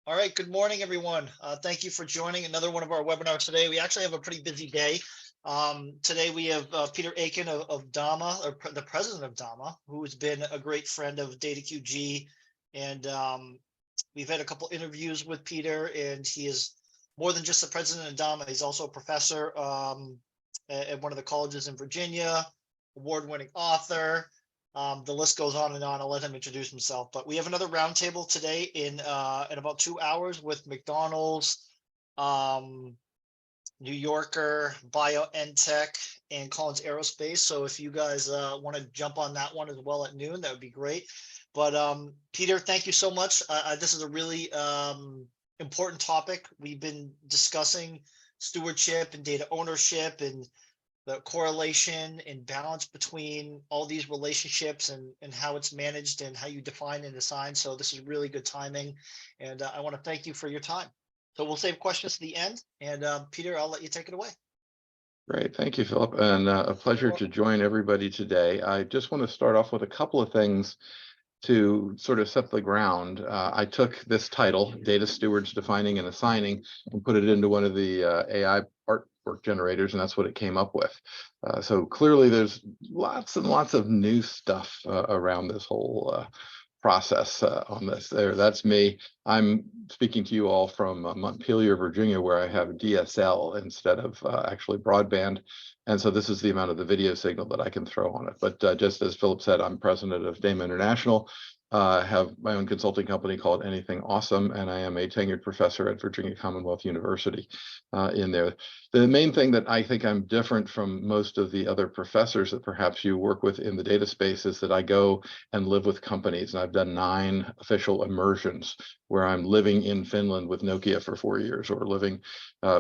All right, good morning, everyone. Thank you for joining another one of our webinars today. We actually have a pretty busy day. Today we have Peter Aiken of Dama, or the president of Dama, who has been a great friend of DataQG. And we've had a couple interviews with Peter, and he is more than just the president of Dama. He's also a professor at one of the colleges in Virginia, award-winning author. The list goes on and on. I'll let him introduce himself. But we have another roundtable today in about 2 hours with McDonald's, New Yorker, BioNTech, and Collins Aerospace. So if you guys want to jump on that one as well at noon, that would be great. But Peter, thank you so much. This is a really important topic. We've been discussing stewardship and data ownership and the correlation and balance between all these relationships and how it's managed and how you define and assign. So this is really good timing. And I want to thank you for your time. So we'll save questions to the end. And Peter, I'll let you take it away. Great. Thank you, Philip. And a pleasure to join everybody today. I just want to start off with a couple of things to sort of set the ground. I took this title, Data Stewards Defining and Assigning, and put it into one of the AI artwork generators, and that's what it came up with. So clearly there's lots and lots of new stuff around this whole process on this. That's me. I'm speaking to you all from Montpelier, Virginia, where I have DSL instead of actually broadband. And so this is the amount of the video signal that I can throw on it. But just as Philip said, I'm president of DAMA International. Have my own consulting company called Anything Awesome, and I am a tenured professor at Virginia Commonwealth University in there. The main thing that I think I'm different from most of the other professors that perhaps you work with in the data space is that I go and live with companies, and I've done 9 official immersions where I'm living in Finland with Nokia for 4 years, or living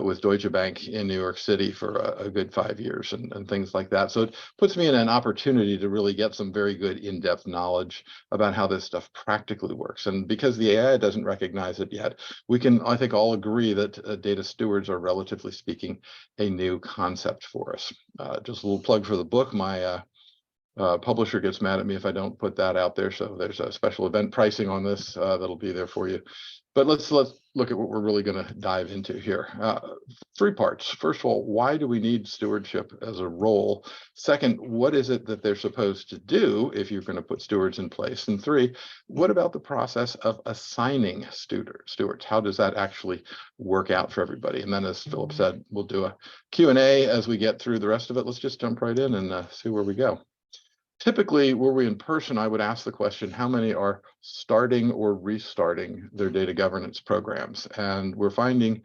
with Deutsche Bank in New York City for a good 5 years, and things like that. So it puts me in an opportunity to really get some very good in-depth knowledge about how this stuff practically works. And because the AI doesn't recognize it yet, we can, I think, all agree that data stewards are, relatively speaking, a new concept for us. Just a little plug for the book. My publisher gets mad at me if I don't put that out there. So there's a special event pricing on this that'll be there for you. But let's look at what we're really going to dive into here. 3 parts. First of all, why do we need stewardship as a role? Second, what is it that they're supposed to do if you're going to put stewards in place? And 3, what about the process of assigning stewards? How does that actually work out for everybody? And then, as Philip said, we'll do a Q&A as we get through the rest of it. Let's just jump right in and see where we go. Typically, were we in person, I would ask the question, how many are starting or restarting their data governance programs? And we're finding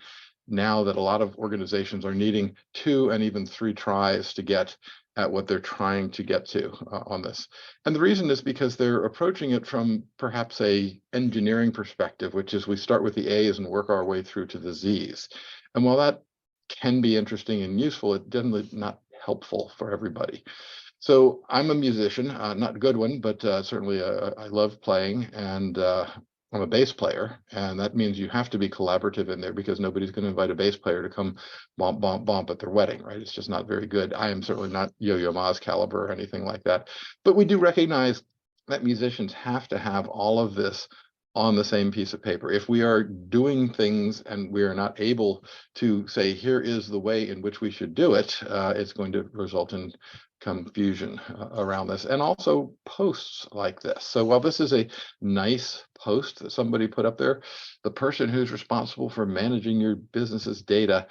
now that a lot of organizations are needing 2 and even 3 tries to get at what they're trying to get to on this. And the reason is because they're approaching it from perhaps a engineering perspective, which is we start with the A's and work our way through to the Z's. And while that can be interesting and useful, it's definitely not helpful for everybody. So I'm a musician, not a good one, but certainly I love playing, and I'm a bass player, and that means you have to be collaborative in there, because nobody's going to invite a bass player to come bump, bump, bump at their wedding, right? It's just not very good. I am certainly not Yo-Yo Ma's caliber or anything like that, but we do recognize that musicians have to have all of this on the same piece of paper. If we are doing things and we are not able to say, here is the way in which we should do it, it's going to result in confusion around this, and also posts like this. So while this is a nice post that somebody put up there, the person who's responsible for managing your business's data,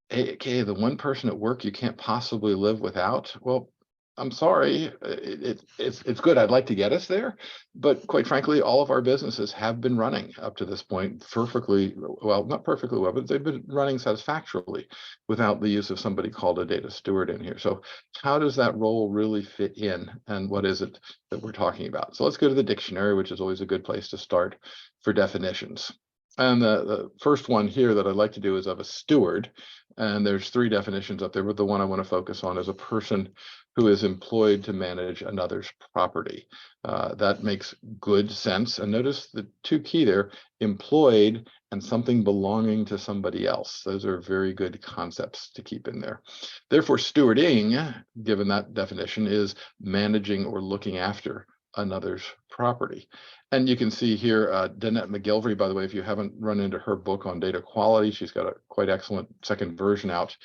aka the one person at work you can't possibly live without, well, I'm sorry, it's good. I'd like to get us there, but quite frankly, all of our businesses have been running up to this point perfectly well, not perfectly well, but they've been running satisfactorily without the use of somebody called a data steward in here. So how does that role really fit in, and what is it that we're talking about? So let's go to the dictionary, which is always a good place to start for definitions. And the first one here that I'd like to do is of a steward. And there's 3 definitions up there, but the one I want to focus on is a person who is employed to manage another's property. That makes good sense. And notice the 2 key there, employed and something belonging to somebody else. Those are very good concepts to keep in there. Therefore, stewarding, given that definition, is managing or looking after another's property. And you can see here, Danette McGilvery, by the way, if you haven't run into her book on data quality, she's got a quite excellent second version out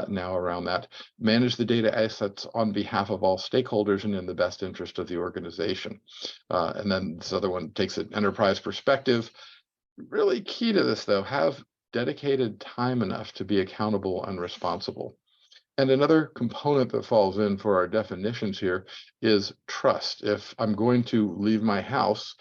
now around that. Manage the data assets on behalf of all stakeholders and in the best interest of the organization. And then this other one takes an enterprise perspective. Really key to this, though, have dedicated time enough to be accountable and responsible. And another component that falls in for our definitions here is trust. If I'm going to leave my house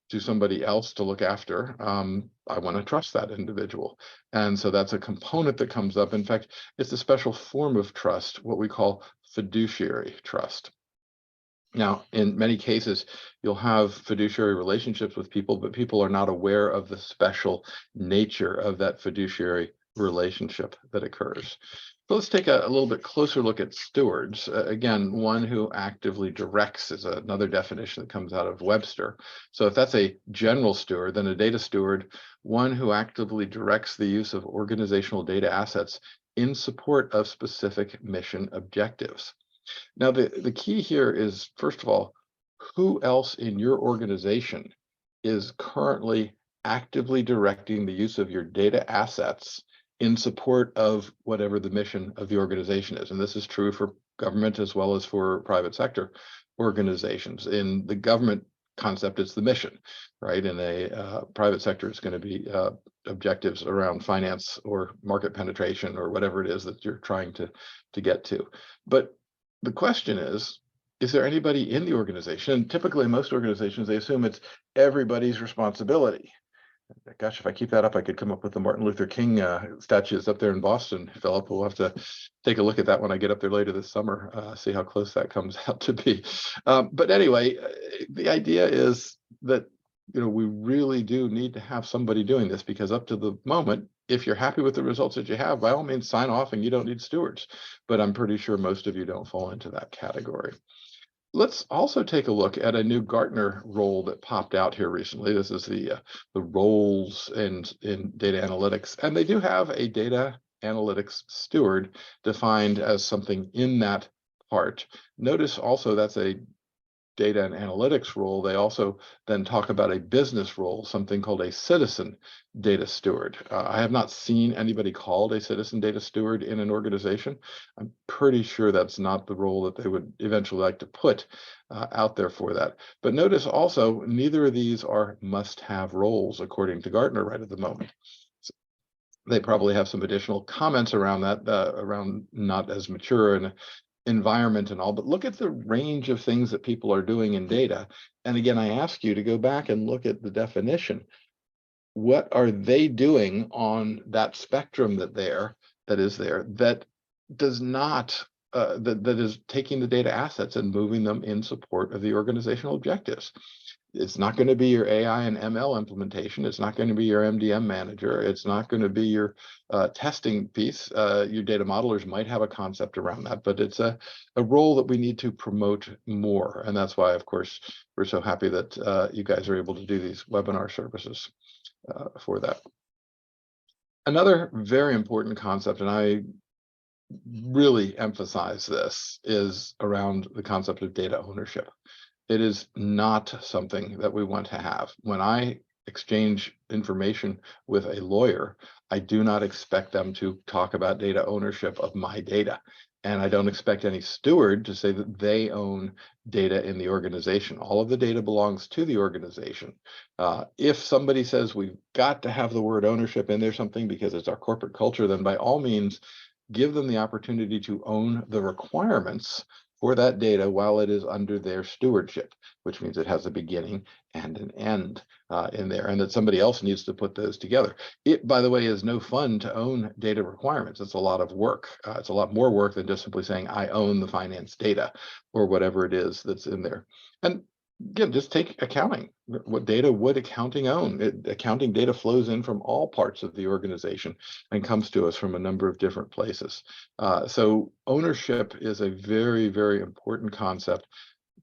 to somebody else to look after, I want to trust that individual. And so that's a component that comes up. In fact, it's a special form of trust, what we call fiduciary trust. Now, in many cases, you'll have fiduciary relationships with people, but people are not aware of the special nature of that fiduciary relationship that occurs. So let's take a little bit closer look at stewards. Again, one who actively directs is another definition that comes out of Webster. So if that's a general steward, then a data steward, one who actively directs the use of organizational data assets in support of specific mission objectives. Now, the key here is, first of all, who else in your organization is currently actively directing the use of your data assets in support of whatever the mission of the organization is? And this is true for government as well as for private sector organizations. In the government concept, it's the mission, right? In a private sector, it's going to be objectives around finance or market penetration or whatever it is that you're trying to get to. But the question is there anybody in the organization? And typically in most organizations, they assume it's everybody's responsibility. Gosh, if I keep that up, I could come up with the Martin Luther King statues up there in Boston, Philip. We'll have to take a look at that when I get up there later this summer, see how close that comes out to be. But anyway, the idea is that, you know, we really do need to have somebody doing this, because up to the moment, if you're happy with the results that you have, by all means, sign off and you don't need stewards. But I'm pretty sure most of you don't fall into that category. Let's also take a look at a new Gartner role that popped out here recently. This is the roles in data analytics, and they do have a data analytics steward defined as something in that part. Notice also that's a data and analytics role. They also then talk about a business role, something called a citizen data steward. I have not seen anybody called a citizen data steward in an organization. I'm pretty sure that's not the role that they would eventually like to put out there for that. But notice also, neither of these are must-have roles according to Gartner right at the moment. They probably have some additional comments around that, around not as mature and environment and all, but look at the range of things that people are doing in data. And again, I ask you to go back and look at the definition. What are they doing on that spectrum that is there that does not that is taking the data assets and moving them in support of the organizational objectives? It's not going to be your AI and ML implementation. It's not going to be your MDM manager. It's not going to be your testing piece. Your data modelers might have a concept around that, but it's a role that we need to promote more. And that's why, of course, we're so happy that you guys are able to do these webinar services for that. Another very important concept, and I really emphasize this, is around the concept of data ownership. It is not something that we want to have. When I exchange information with a lawyer, I do not expect them to talk about data ownership of my data. And I don't expect any steward to say that they own data in the organization. All of the data belongs to the organization. If somebody says we've got to have the word ownership in there something because it's our corporate culture, then by all means, give them the opportunity to own the requirements for that data while it is under their stewardship, which means it has a beginning and an end in there, and that somebody else needs to put those together. It, by the way, is no fun to own data requirements. It's a lot of work. It's a lot more work than just simply saying, I own the finance data or whatever it is that's in there. And again, just take accounting. What data would accounting own? Accounting data flows in from all parts of the organization and comes to us from a number of different places. So ownership is a very, very important concept.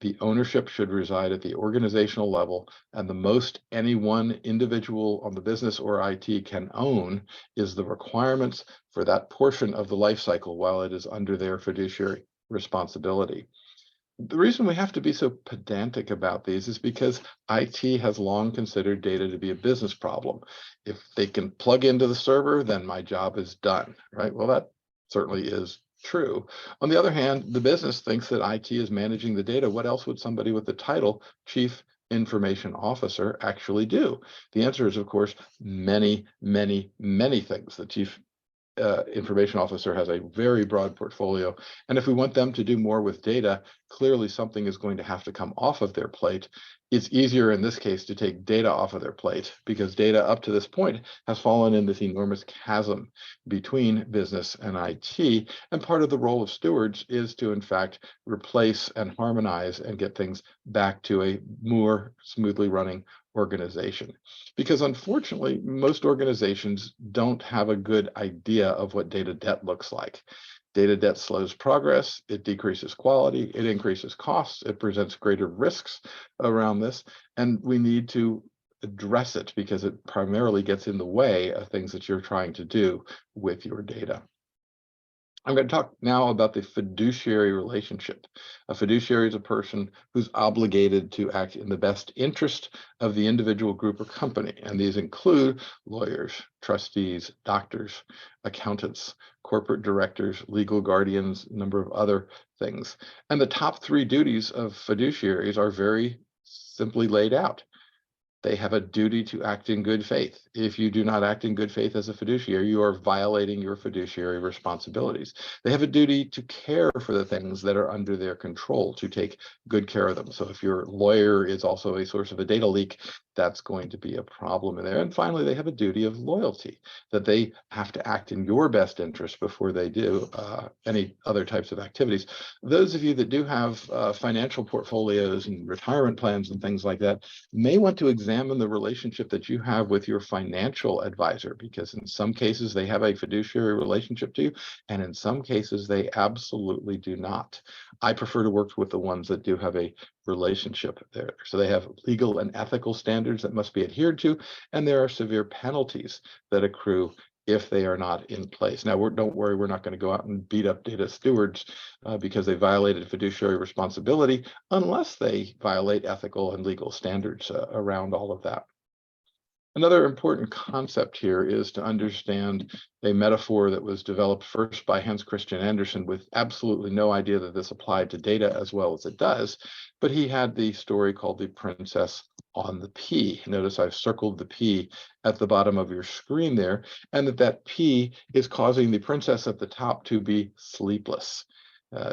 The ownership should reside at the organizational level, and the most any one individual on the business or IT can own is the requirements for that portion of the life cycle while it is under their fiduciary responsibility. The reason we have to be so pedantic about these is because IT has long considered data to be a business problem. If they can plug into the server, then my job is done, right? Well, that certainly is true. On the other hand, the business thinks that IT is managing the data. What else would somebody with the title Chief Information Officer actually do? The answer is, of course, many, many, many things. The Chief Information Officer has a very broad portfolio. And if we want them to do more with data, clearly something is going to have to come off of their plate. It's easier in this case to take data off of their plate because data up to this point has fallen in this enormous chasm between business and IT. And part of the role of stewards is to, in fact, replace and harmonize and get things back to a more smoothly running organization. Because unfortunately, most organizations don't have a good idea of what data debt looks like. Data debt slows progress, it decreases quality, it increases costs, it presents greater risks around this, and we need to address it because it primarily gets in the way of things that you're trying to do with your data. I'm going to talk now about the fiduciary relationship. A fiduciary is a person who's obligated to act in the best interest of the individual, group, or company. And these include lawyers, trustees, doctors, accountants, corporate directors, legal guardians, a number of other things. And the top three duties of fiduciaries are very simply laid out. They have a duty to act in good faith. If you do not act in good faith as a fiduciary, you are violating your fiduciary responsibilities. They have a duty to care for the things that are under their control, to take good care of them. So if your lawyer is also a source of a data leak, that's going to be a problem in there. And finally, they have a duty of loyalty, that they have to act in your best interest before they do any other types of activities. Those of you that do have financial portfolios and retirement plans and things like that may want to examine the relationship that you have with your financial advisor, because in some cases they have a fiduciary relationship to you, and in some cases they absolutely do not. I prefer to work with the ones that do have a relationship there. So they have legal and ethical standards that must be adhered to, and there are severe penalties that accrue if they are not in place. Now, don't worry, we're not going to go out and beat up data stewards because they violated fiduciary responsibility, unless they violate ethical and legal standards around all of that. Another important concept here is to understand a metaphor that was developed first by Hans Christian Andersen with absolutely no idea that this applied to data as well as it does, but he had the story called The Princess on the Pea. Notice I've circled the P at the bottom of your screen there, and that P is causing the princess at the top to be sleepless.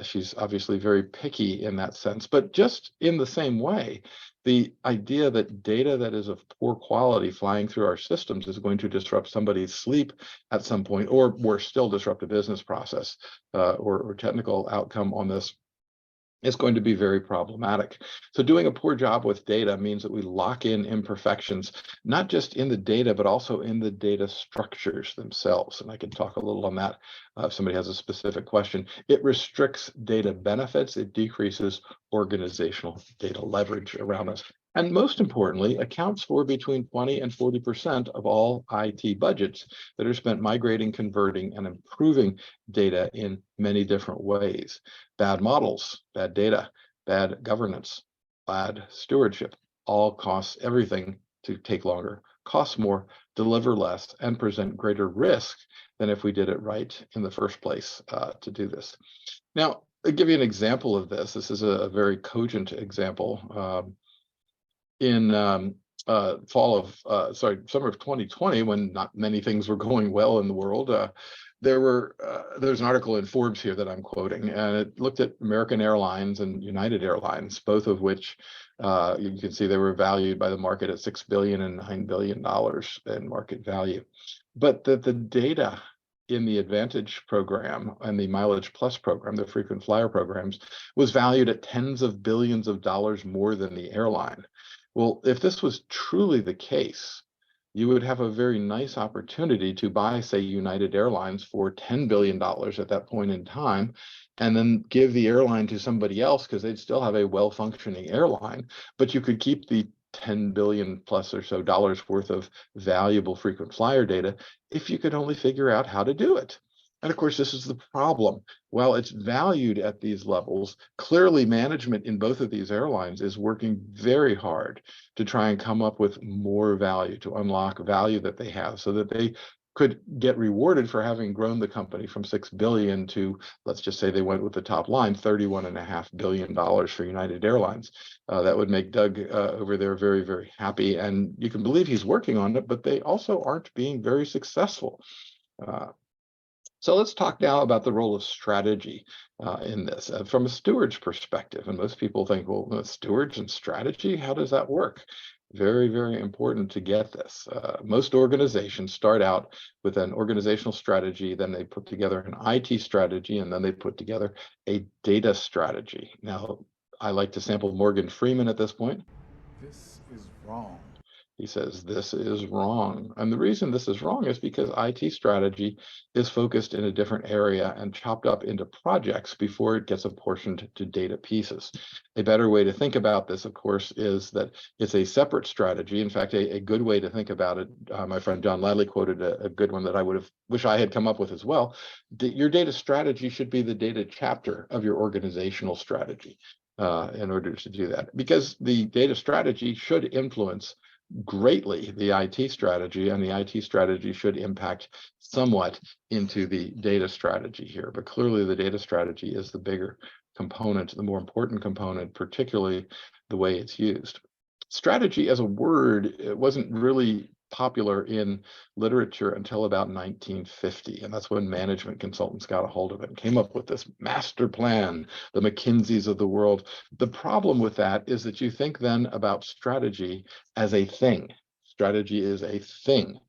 She's obviously very picky in that sense, but just in the same way, the idea that data that is of poor quality flying through our systems is going to disrupt somebody's sleep at some point, or worse still, disrupt a business process or technical outcome on this, is going to be very problematic. So doing a poor job with data means that we lock in imperfections, not just in the data, but also in the data structures themselves. And I can talk a little on that if somebody has a specific question. It restricts data benefits. It decreases organizational data leverage around us. And most importantly, accounts for between 20 and 40% of all IT budgets that are spent migrating, converting, and improving data in many different ways. Bad models, bad data, bad governance, bad stewardship, all costs everything to take longer, cost more, deliver less, and present greater risk than if we did it right in the first place to do this. Now, I'll give you an example of this. This is a very cogent example. In summer of 2020, when not many things were going well in the world, there's an article in Forbes here that I'm quoting, and it looked at American Airlines and United Airlines, both of which you can see they were valued by the market at $6 billion and $9 billion in market value. But the data in the Advantage program and the Mileage Plus program, the frequent flyer programs, was valued at tens of billions of dollars more than the airline. Well, if this was truly the case, you would have a very nice opportunity to buy, say, United Airlines for $10 billion at that point in time, and then give the airline to somebody else because they'd still have a well-functioning airline, but you could keep the 10 billion plus or so dollars worth of valuable frequent flyer data if you could only figure out how to do it. And of course, this is the problem. While it's valued at these levels, clearly management in both of these airlines is working very hard to try and come up with more value, to unlock value that they have so that they could get rewarded for having grown the company from 6 billion to, let's just say they went with the top line, $31.5 billion for United Airlines. That would make Doug over there very, very happy. And you can believe he's working on it, but they also aren't being very successful. So let's talk now about the role of strategy in this from a steward's perspective. And most people think, well, stewards and strategy, how does that work? Very, very important to get this. Most organizations start out with an organizational strategy, then they put together an IT strategy, and then they put together a data strategy. Now, I like to sample Morgan Freeman at this point. This is wrong. He says, this is wrong. And the reason this is wrong is because IT strategy is focused in a different area and chopped up into projects before it gets apportioned to data pieces. A better way to think about this, of course, is that it's a separate strategy. In fact, a good way to think about it, my friend John Ladley quoted a good one that I would have wished I had come up with as well. Your data strategy should be the data chapter of your organizational strategy in order to do that, because the data strategy should influence greatly the IT strategy, and the IT strategy should impact somewhat into the data strategy here. But clearly the data strategy is the bigger component, the more important component, particularly the way it's used. Strategy as a word, it wasn't really popular in literature until about 1950, and that's when management consultants got a hold of it and came up with this master plan, the McKinseys of the world. The problem with that is that you think then about strategy as a thing. Strategy is a thing.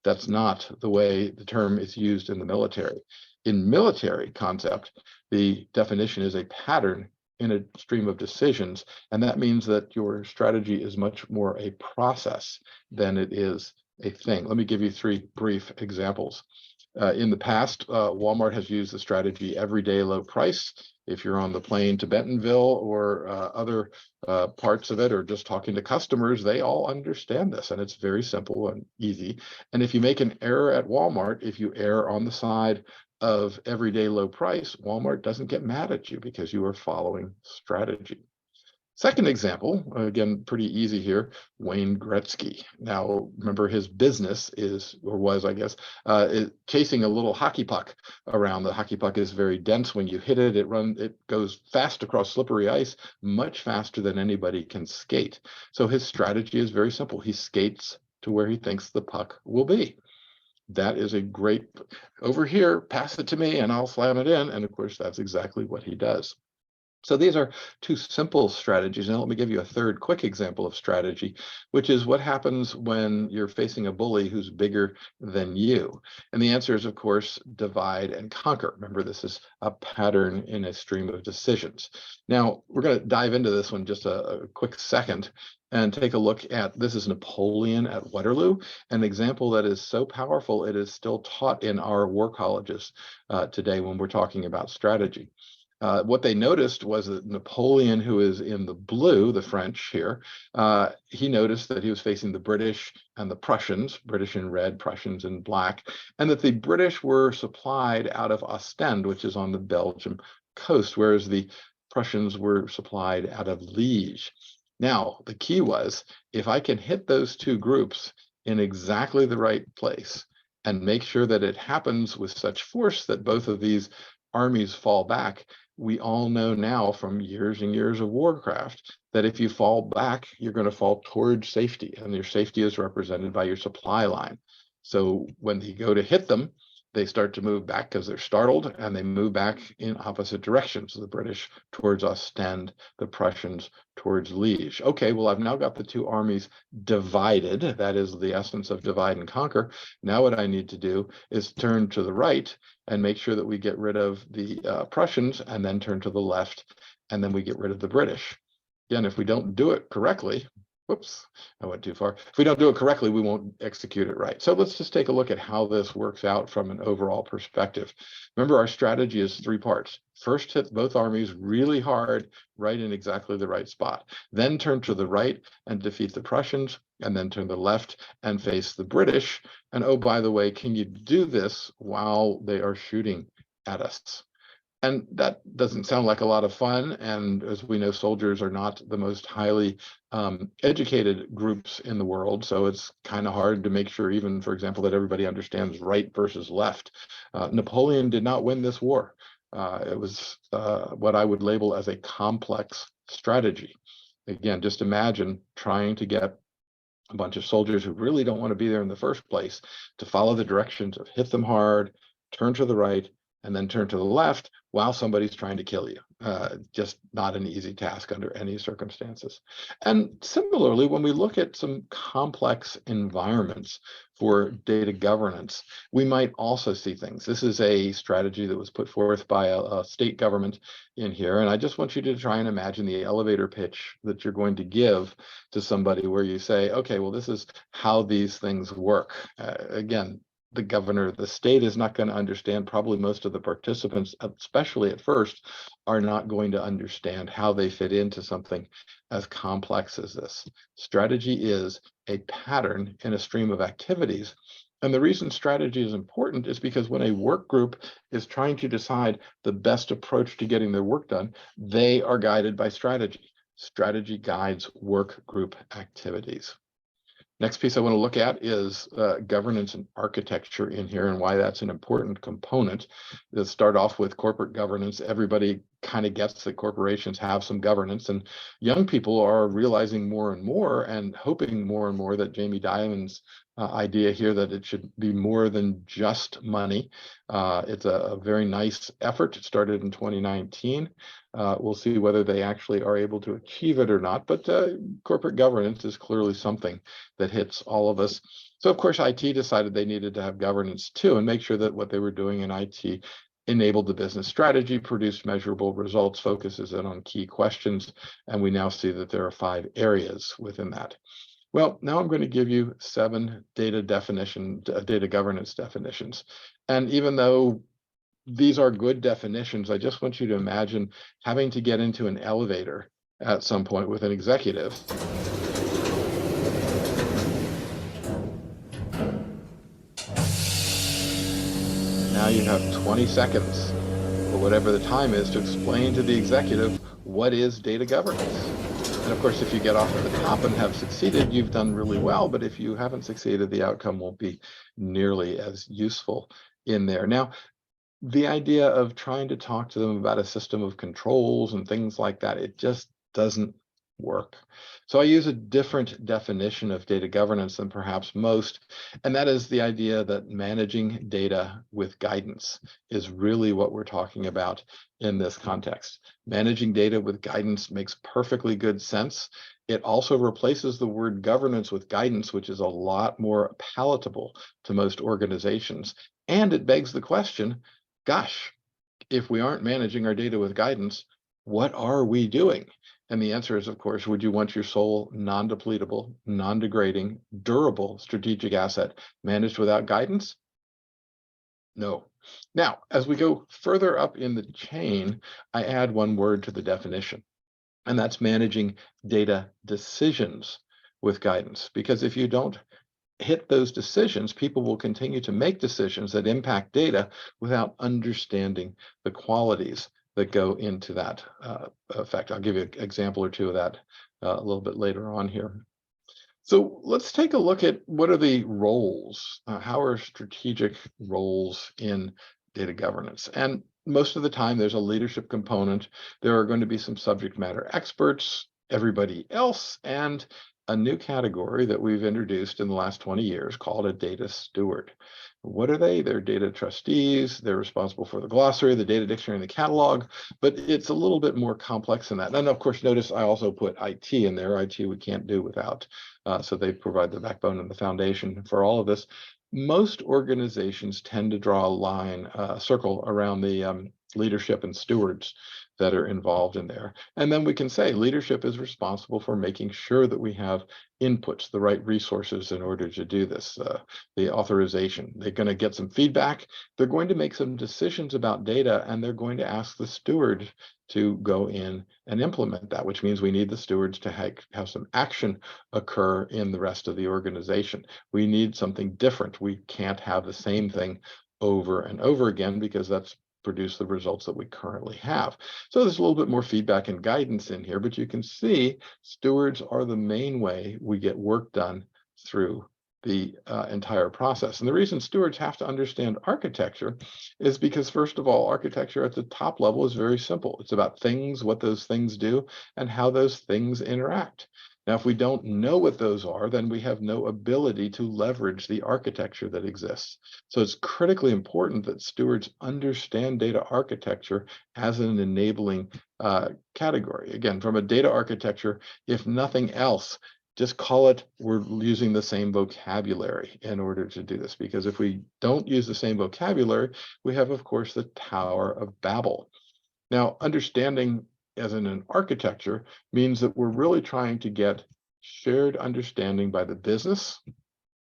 That's not the way the term is used in the military. In military concept, the definition is a pattern in a stream of decisions, and that means that your strategy is much more a process than it is a thing. Let me give you 3 brief examples. In the past, Walmart has used the strategy everyday low price. If you're on the plane to Bentonville or other parts of it, or just talking to customers, they all understand this, and it's very simple and easy. And if you make an error at Walmart, if you err on the side of everyday low price, Walmart doesn't get mad at you because you are following strategy. Second example, again, pretty easy here, Wayne Gretzky. Now, remember his business is, or was, I guess, chasing a little hockey puck around. The hockey puck is very dense. When you hit it, it goes fast across slippery ice, much faster than anybody can skate. So his strategy is very simple. He skates to where he thinks the puck will be. That is a great, over here, pass it to me and I'll slam it in. And of course, that's exactly what he does. So these are 2 simple strategies. Now let me give you a third quick example of strategy, which is what happens when you're facing a bully who's bigger than you. And the answer is, of course, divide and conquer. Remember, this is a pattern in a stream of decisions. Now, we're going to dive into this one just a quick second and take a look at, this is Napoleon at Waterloo, an example that is so powerful it is still taught in our war colleges today when we're talking about strategy. What they noticed was that Napoleon, who is in the blue, the French here, he noticed that he was facing the British and the Prussians, British in red, Prussians in black, and that the British were supplied out of Ostend, which is on the Belgium coast, whereas the Prussians were supplied out of Liège. Now, the key was, if I can hit those 2 groups in exactly the right place and make sure that it happens with such force that both of these armies fall back, we all know now from years and years of warcraft that if you fall back, you're going to fall towards safety, and your safety is represented by your supply line. So when you go to hit them, they start to move back because they're startled, and they move back in opposite directions. The British towards Ostend, the Prussians towards Liège. Okay, well, I've now got the 2 armies divided. That is the essence of divide and conquer. Now what I need to do is turn to the right and make sure that we get rid of the Prussians, and then turn to the left, and then we get rid of the British. Again, if we don't do it correctly, whoops, I went too far. If we don't do it correctly, we won't execute it right. So let's just take a look at how this works out from an overall perspective. Remember, our strategy is 3 parts. First, hit both armies really hard, right in exactly the right spot. Then turn to the right and defeat the Prussians, and then turn to the left and face the British. And oh, by the way, can you do this while they are shooting at us. And that doesn't sound like a lot of fun. And as we know, soldiers are not the most highly educated groups in the world. So it's kind of hard to make sure, even, for example, that everybody understands right versus left. Napoleon did not win this war. It was what I would label as a complex strategy. Again, just imagine trying to get a bunch of soldiers who really don't want to be there in the first place to follow the directions of hit them hard, turn to the right, and then turn to the left while somebody's trying to kill you. Just not an easy task under any circumstances. And similarly, when we look at some complex environments for data governance, we might also see things. This is a strategy that was put forth by a state government in here. And I just want you to try and imagine the elevator pitch that you're going to give to somebody where you say, okay, well, this is how these things work. Again, the governor of the state is not going to understand. Probably most of the participants, especially at first, are not going to understand how they fit into something as complex as this. Strategy is a pattern in a stream of activities. And the reason strategy is important is because when a work group is trying to decide the best approach to getting their work done, they are guided by strategy. Strategy guides work group activities. Next piece I want to look at is governance and architecture in here and why that's an important component. Let's start off with corporate governance. Everybody kind of gets that corporations have some governance, and young people are realizing more and hoping more and more that Jamie Dimon's idea here that it should be more than just money. It's a very nice effort. It started in 2019. We'll see whether they actually are able to achieve it or not, but corporate governance is clearly something that hits all of us. So of course, IT decided they needed to have governance too, and make sure that what they were doing in IT enabled the business strategy, produced measurable results, focuses in on key questions, and we now see that there are 5 areas within that. Well, now I'm going to give you 7 data governance definitions. And even though these are good definitions, I just want you to imagine having to get into an elevator at some point with an executive. Now you have 20 seconds, or whatever the time is, to explain to the executive what is data governance. And of course, if you get off at the top and have succeeded, you've done really well. But if you haven't succeeded, the outcome won't be nearly as useful in there. Now, the idea of trying to talk to them about a system of controls and things like that, it just doesn't work. So I use a different definition of data governance than perhaps most, and that is the idea that managing data with guidance is really what we're talking about in this context. Managing data with guidance makes perfectly good sense. It also replaces the word governance with guidance, which is a lot more palatable to most organizations. And it begs the question, gosh, if we aren't managing our data with guidance, what are we doing? And the answer is, of course, would you want your sole non-depletable, non-degrading, durable strategic asset managed without guidance? No. Now, as we go further up in the chain, I add one word to the definition, and that's managing data decisions with guidance. Because if you don't hit those decisions, people will continue to make decisions that impact data without understanding the qualities that go into that effect. I'll give you an example or two of that a little bit later on here. So let's take a look at what are the roles, how are strategic roles in data governance? And most of the time there's a leadership component. There are going to be some subject matter experts, everybody else, and a new category that we've introduced in the last 20 years called a data steward. What are they? They're data trustees. They're responsible for the glossary, the data dictionary, and the catalog, but it's a little bit more complex than that. And of course, notice I also put IT in there. IT we can't do without. So they provide the backbone and the foundation for all of this. Most organizations tend to draw a line, a circle around the leadership and stewards that are involved in there. And then we can say leadership is responsible for making sure that we have inputs, the right resources in order to do this, the authorization. They're going to get some feedback. They're going to make some decisions about data, and they're going to ask the steward to go in and implement that, which means we need the stewards to have some action occur in the rest of the organization. We need something different. We can't have the same thing over and over again, because that's produce the results that we currently have. So there's a little bit more feedback and guidance in here, but you can see stewards are the main way we get work done through the entire process. And the reason stewards have to understand architecture is because, first of all, architecture at the top level is very simple. It's about things, what those things do, and how those things interact. Now, if we don't know what those are, then we have no ability to leverage the architecture that exists. So it's critically important that stewards understand data architecture as an enabling category. Again, from a data architecture, if nothing else, just call it, we're using the same vocabulary in order to do this. Because if we don't use the same vocabulary, we have, of course, the Tower of Babel. Now, understanding as in an architecture means that we're really trying to get shared understanding by the business,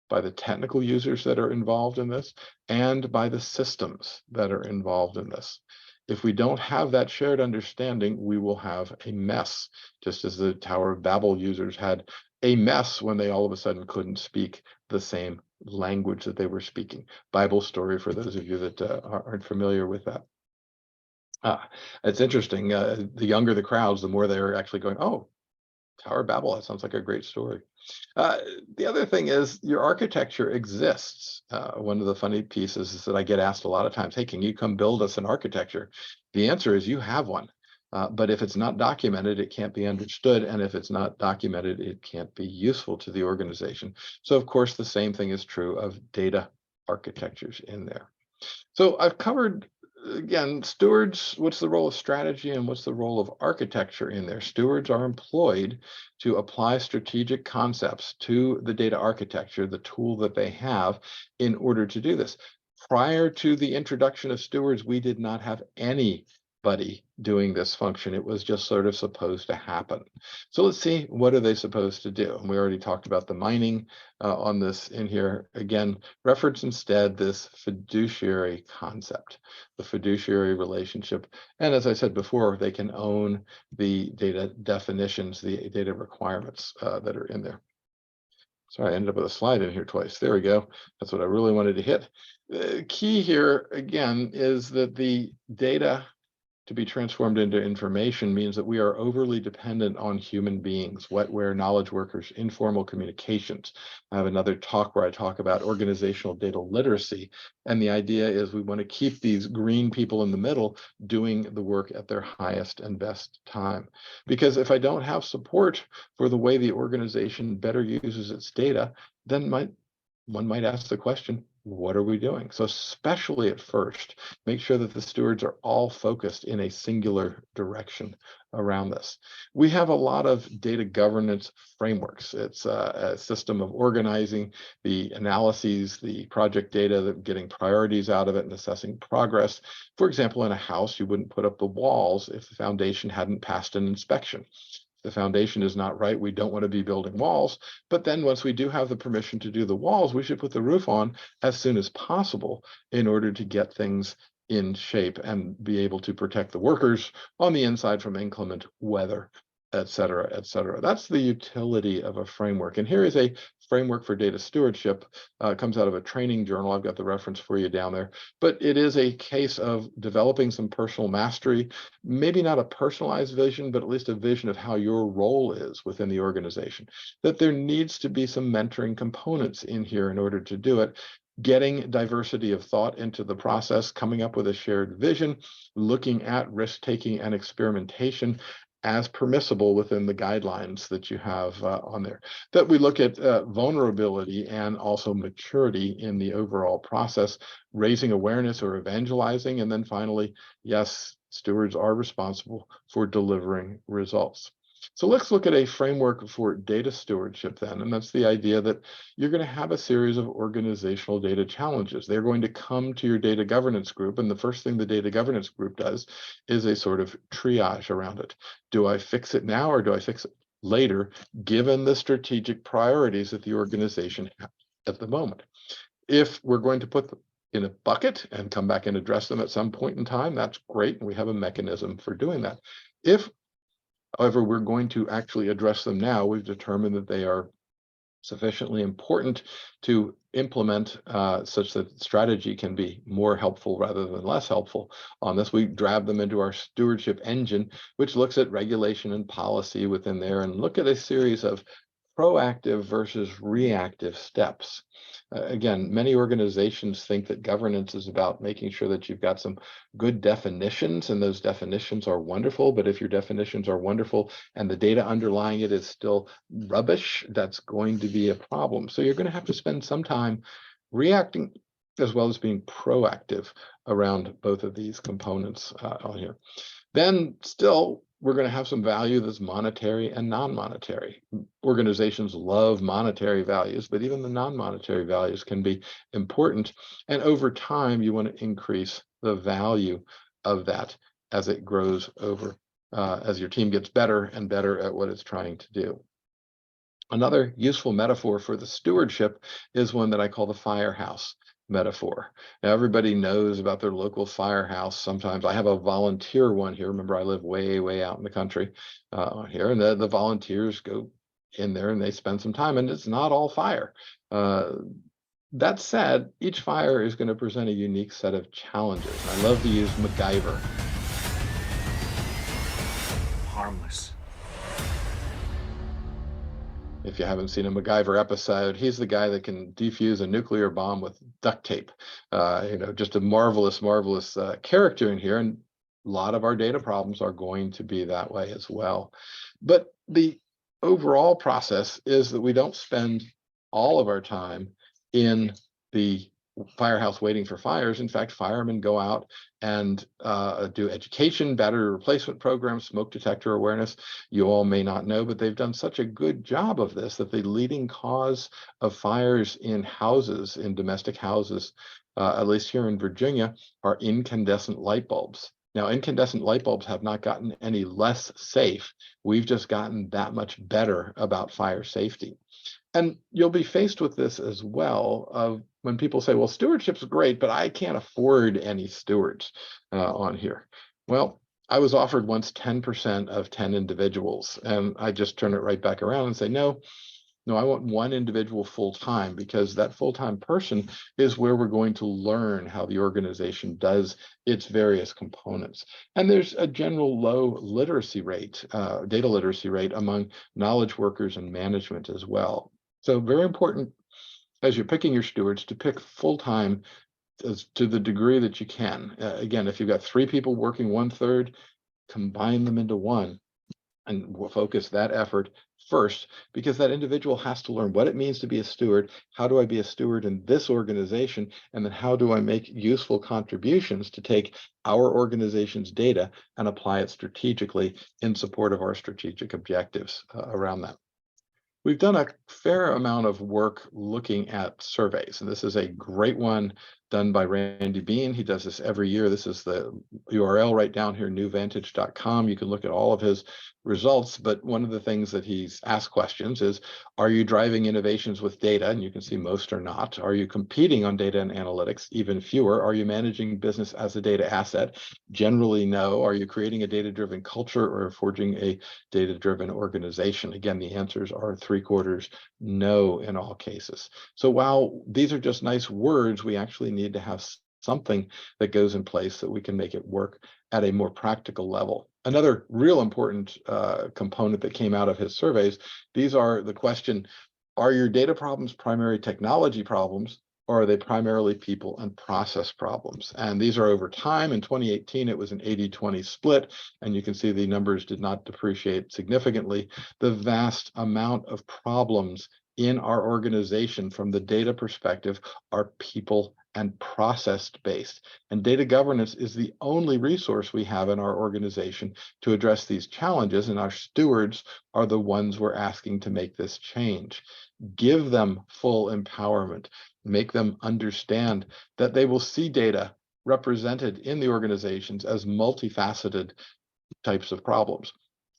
by the technical users that are involved in this, and by the systems that are involved in this. If we don't have that shared understanding, we will have a mess, just as the Tower of Babel users had a mess when they all of a sudden couldn't speak the same language that they were speaking. Bible story for those of you that aren't familiar with that. It's interesting. The younger the crowds, the more they're actually going, oh, Tower of Babel, that sounds like a great story. The other thing is your architecture exists. One of the funny pieces is that I get asked a lot of times, hey, can you come build us an architecture? The answer is you have one. But if it's not documented, it can't be understood. And if it's not documented, it can't be useful to the organization. So, of course, the same thing is true of data architectures in there. So I've covered, again, stewards, what's the role of strategy and what's the role of architecture in there? Stewards are employed to apply strategic concepts to the data architecture, the tool that they have in order to do this. Prior to the introduction of stewards, we did not have anybody doing this function. It was just sort of supposed to happen. So let's see, what are they supposed to do? And we already talked about the mining on this in here. Again, reference instead this fiduciary concept, the fiduciary relationship. And as I said before, they can own the data definitions, the data requirements that are in there. Sorry, I ended up with a slide in here twice. There we go. That's what I really wanted to hit. The key here, again, is that the data to be transformed into information means that we are overly dependent on human beings, wetware, knowledge workers, informal communications. I have another talk where I talk about organizational data literacy. And the idea is we want to keep these green people in the middle doing the work at their highest and best time. Because if I don't have support for the way the organization better uses its data, then one might ask the question, what are we doing? So especially at first, make sure that the stewards are all focused in a singular direction around this. We have a lot of data governance frameworks. It's a system of organizing the analyses, the project data, getting priorities out of it and assessing progress. For example, in a house, you wouldn't put up the walls if the foundation hadn't passed an inspection. The foundation is not right, we don't want to be building walls. But then once we do have the permission to do the walls, we should put the roof on as soon as possible in order to get things in shape and be able to protect the workers on the inside from inclement weather, et cetera, et cetera. That's the utility of a framework. And here is a framework for data stewardship. It comes out of a training journal. I've got the reference for you down there. But it is a case of developing some personal mastery, maybe not a personalized vision, but at least a vision of how your role is within the organization. That there needs to be some mentoring components in here in order to do it. Getting diversity of thought into the process, coming up with a shared vision, looking at risk-taking and experimentation as permissible within the guidelines that you have on there. That we look at vulnerability and also maturity in the overall process, raising awareness or evangelizing, and then finally, yes, stewards are responsible for delivering results. So let's look at a framework for data stewardship then, and that's the idea that you're going to have a series of organizational data challenges. They're going to come to your data governance group, and the first thing the data governance group does is a sort of triage around it. Do I fix it now or do I fix it later, given the strategic priorities that the organization has at the moment? If we're going to put them in a bucket and come back and address them at some point in time, that's great, and we have a mechanism for doing that. If however, we're going to actually address them now, we've determined that they are sufficiently important to implement such that strategy can be more helpful rather than less helpful. On this, we drab them into our stewardship engine, which looks at regulation and policy within there and look at a series of proactive versus reactive steps. Again, many organizations think that governance is about making sure that you've got some good definitions, and those definitions are wonderful. But if your definitions are wonderful and the data underlying it is still rubbish, that's going to be a problem. So you're going to have to spend some time reacting as well as being proactive around both of these components on here. Then still, we're going to have some value that's monetary and non-monetary. Organizations love monetary values, but even the non-monetary values can be important. And over time, you want to increase the value of that as it grows over, as your team gets better and better at what it's trying to do. Another useful metaphor for the stewardship is one that I call the firehouse metaphor. Now, everybody knows about their local firehouse. Sometimes I have a volunteer one here. Remember, I live way out in the country here, and the volunteers go in there and they spend some time, and it's not all fire. That said, each fire is going to present a unique set of challenges. I love to use MacGyver. Harmless. If you haven't seen a MacGyver episode, he's the guy that can defuse a nuclear bomb with duct tape. Just a marvelous character in here. And a lot of our data problems are going to be that way as well. But the overall process is that we don't spend all of our time in the firehouse waiting for fires. In fact, firemen go out and do education, battery replacement programs, smoke detector awareness. You all may not know, but they've done such a good job of this that the leading cause of fires in houses, in domestic houses, at least here in Virginia, are incandescent light bulbs. Now, incandescent light bulbs have not gotten any less safe. We've just gotten that much better about fire safety. And you'll be faced with this as well of when people say, well, stewardship's great, but I can't afford any stewards on here. Well, I was offered once 10% of 10 individuals, and I just turn it right back around and say, no, I want one individual full-time, because that full-time person is where we're going to learn how the organization does its various components. And there's a general low literacy rate, data literacy rate among knowledge workers and management as well. So very important as you're picking your stewards to pick full-time to the degree that you can. Again, if you've got 3 people working 1/3, combine them into one and we'll focus that effort first, because that individual has to learn what it means to be a steward. How do I be a steward in this organization? And then how do I make useful contributions to take our organization's data and apply it strategically in support of our strategic objectives around that? We've done a fair amount of work looking at surveys, and this is a great one done by Randy Bean. He does this every year. This is the URL right down here, newvantage.com. You can look at all of his results, but one of the things that he's asked questions is, are you driving innovations with data? And you can see most are not. Are you competing on data and analytics? Even fewer. Are you managing business as a data asset? Generally, no. Are you creating a data-driven culture or forging a data-driven organization? Again, the answers are 3/4 no in all cases. So while these are just nice words, we actually need to have something that goes in place so we can make it work at a more practical level. Another real important component that came out of his surveys, these are the question, are your data problems primary technology problems, or are they primarily people and process problems? And these are over time. In 2018, it was an 80-20 split, and you can see the numbers did not depreciate significantly. The vast amount of problems in our organization from the data perspective are people and process based. And data governance is the only resource we have in our organization to address these challenges, and our stewards are the ones we're asking to make this change. Give them full empowerment. Make them understand that they will see data represented in the organizations as multifaceted types of problems.